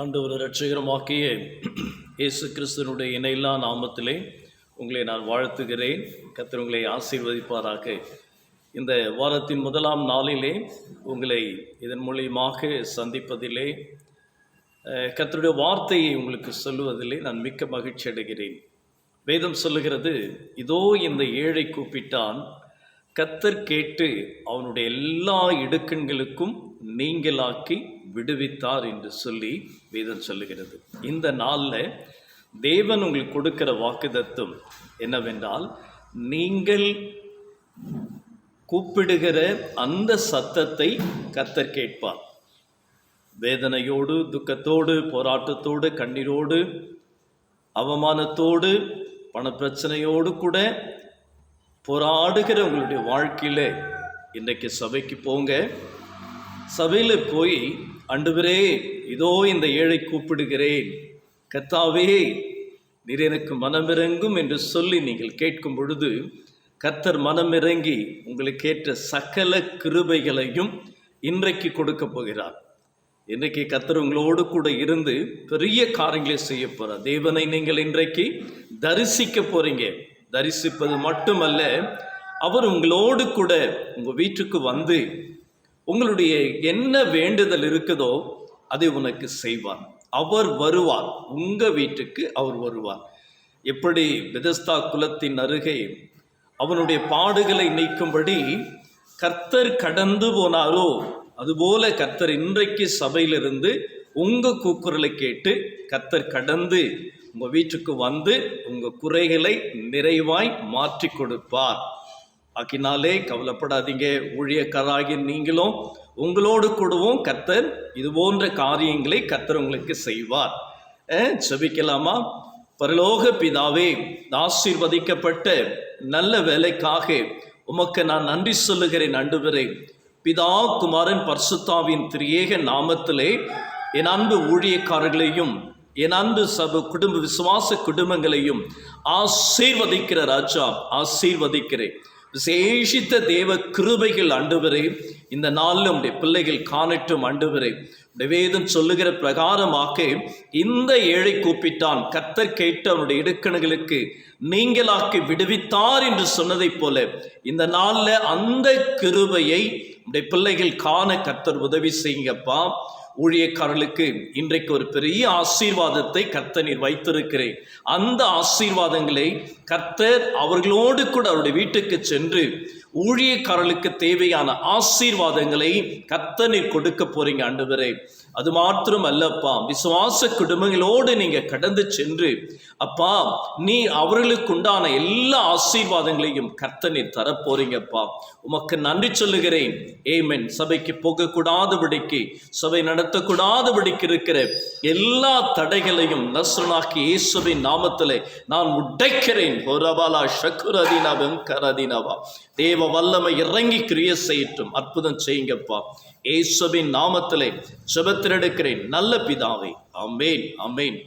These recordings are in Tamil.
ஆண்டவர் இரட்சகருமாகிய இயேசு கிறிஸ்துவினுடைய இணையில்லா நாமத்திலே உங்களை நான் வாழ்த்துகிறேன். கர்த்தர் உங்களை ஆசீர்வதிப்பாராக. இந்த வாரத்தின் முதலாம் நாளிலே உங்களை இதன் மூலியமாக சந்திப்பதிலே கர்த்தருடைய வார்த்தையை உங்களுக்கு சொல்லுவதிலே நான் மிக்க மகிழ்ச்சி அடைகிறேன். வேதம் சொல்லுகிறது, இதோ இந்த ஏழை கூப்பிட்டான், கர்த்தர் கேட்டு அவனுடைய எல்லா இடுக்கண்களுக்கும் நீங்களாக்கி விடுவித்தார் என்று சொல்லி வேதம் சொல்லுகிறது. இந்த நாளில் தேவன் உங்களுக்கு கொடுக்கிற வாக்குத்தத்தம் என்னவென்றால், நீங்கள் கூப்பிடுகிற அந்த சத்தத்தை கர்த்தர் கேட்பார். வேதனையோடு, துக்கத்தோடு, போராட்டத்தோடு, கண்ணீரோடு, அவமானத்தோடு, பணப்பிரச்சனையோடு கூட போராடுகிற உங்களுடைய வாழ்க்கையில் இன்றைக்கு சபைக்கு போங்க. சபையில் போய், ஆண்டவரே இதோ இந்த ஏழை கூப்பிடுகிறேன், கர்த்தாவே நீர் எனக்கு மனமிறங்கும் என்று சொல்லி நீங்கள் கேட்கும் பொழுது கர்த்தர் மனமிறங்கி உங்களுக்கு ஏற்ற சகல கிருபைகளையும் இன்றைக்கு கொடுக்க போகிறார். இன்றைக்கு கர்த்தர் உங்களோடு கூட இருந்து பெரிய காரியங்களை செய்ய போகிறார். தேவனை நீங்கள் இன்றைக்கு தரிசிக்க போறீங்க. தரிசிப்பது மட்டுமல்ல, அவர் உங்களோடு கூட உங்கள் வீட்டுக்கு வந்து உங்களுடைய என்ன வேண்டுதல் இருக்குதோ அதை உனக்கு செய்வார். அவர் வருவார், உங்கள் வீட்டுக்கு அவர் வருவார். எப்படி பெதஸ்தா குலத்தின் அருகே அவனுடைய பாடுகளை நீக்கும்படி கர்த்தர் கடந்து போனாரோ, அதுபோல கர்த்தர் இன்றைக்கு சபையிலிருந்து உங்கள் கூக்குரலை கேட்டு கர்த்தர் கடந்து உங்கள் வீட்டுக்கு வந்து உங்கள் குறைகளை நிறைவாய் மாற்றி கொடுப்பார். ஆக்கினாலே கவலைப்படாதீங்க. ஊழியக்காராகிய நீங்களும் உங்களோடு கூடவும் கர்த்தர் இது போன்ற காரியங்களை கர்த்தர் உங்களுக்கு செய்வார். ஜெபிக்கலாமா? பரலோக பிதாவே, ஆசீர்வதிக்கப்பட்ட நல்ல வேலைக்காக உமக்கு நான் நன்றி சொல்லுகிறேன். ஆண்டவரே, பிதா குமாரன் பரிசுத்தாவின் திரியேக நாமத்திலே என் அன்பு ஊழியக்காரர்களையும் என் அன்பு குடும்ப விசுவாச குடும்பங்களையும் ஆசீர்வதிக்கிற ராஜா, ஆசீர்வதிக்கிறேன். விசேஷித்த தேவ கிருபைகள் ஆண்டவரே இந்த நாளில் உடைய பிள்ளைகள் காணட்டும். ஆண்டவரே, வேதம் சொல்லுகிற பிரகாரமாக இந்த ஏழை கூப்பிட்டான், கர்த்தர் கேட்டு அவனுடைய இடுக்கண்களுக்கு நீங்களாக்கி விடுவித்தார் என்று சொன்னதை போல இந்த நாளில் அந்த கிருபையை உடைய பிள்ளைகள் காண கர்த்தர் உதவி செய்யுங்கப்பா. ஊழியக்காரர்களுக்கு இன்றைக்கு ஒரு பெரிய ஆசீர்வாதத்தை கர்த்தர் நீர் வைத்திருக்கிறேன். அந்த ஆசீர்வாதங்களை கர்த்தர் அவர்களோடு கூட அவருடைய வீட்டுக்கு சென்று ஊழியக்காரர்களுக்கு தேவையான ஆசீர்வாதங்களை கர்த்தர் நீர் கொடுக்க போறீங்க ஆண்டவரே. அது மாத்திரம் அல்லப்பா, விசுவாச குடும்பங்களோடு நீங்க கடந்து சென்று அப்பா நீ அவர்களுக்கு உண்டான எல்லா ஆசீர்வாதங்களையும் கர்த்தர் நீர் தரப்போறீங்கப்பா. உமக்கு நன்றி சொல்லுகிறேன். ஏமேன். சபைக்கு போகக்கூடாதபடிக்கு, சபை நடத்தக்கூடாதபடிக்கு இருக்கிற எல்லா தடைகளையும் நஸ்ரனாகிய இயேசுவின் நாமத்திலே நான் உடைக்கிறேன். தேவ வல்லமை இறங்கி கிரிய செய்யட்டும், அற்புதம் செய்யுங்கப்பா. இயேசுவின் நாமத்திலே ஜெபத்தில் எடுக்கிறேன் நல்ல பிதாவே, ஆமென், ஆமென்.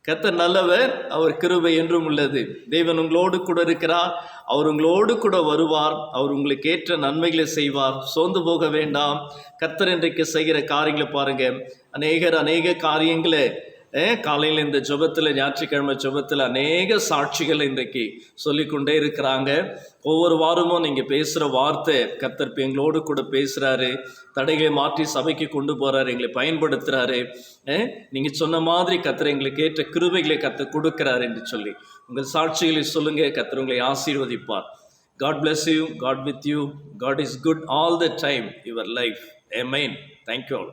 கர்த்தர் நல்லவர், அவர் கிருபை என்றும் உள்ளது. தேவன் உங்களோடு கூட இருக்கிறார், அவர் உங்களோடு கூட வருவார், அவர் உங்களுக்கு ஏற்ற நன்மைகளை செய்வார். சோர்ந்து போக வேண்டாம். கர்த்தர் இன்றைக்கு செய்கிற காரியங்களை பாருங்க. அநேக காரியங்களை காலையில் இந்த ஜெபத்தில், ஞாயிற்றுக்கிழமை ஜெபத்தில் அநேக சாட்சிகள் இன்றைக்கு சொல்லிக்கொண்டே இருக்கிறாங்க. ஒவ்வொரு வாரமும் நீங்கள் பேசுகிற வார்த்தை கர்த்தர் எங்களோடு கூட பேசுகிறாரு, தடைகளை மாற்றி சபைக்கு கொண்டு போகிறாரு, எங்களை பயன்படுத்துகிறாரு. நீங்கள் சொன்ன மாதிரி கர்த்தர் எங்களுக்கு ஏற்ற கிருபைகளை கர்த்தர் கொடுக்கிறாரு என்று சொல்லி உங்கள் சாட்சிகளை சொல்லுங்கள். கர்த்தர் உங்களை ஆசீர்வதிப்பார். God bless you. God with you. God is good all the time. Your life. Amen. Thank you all.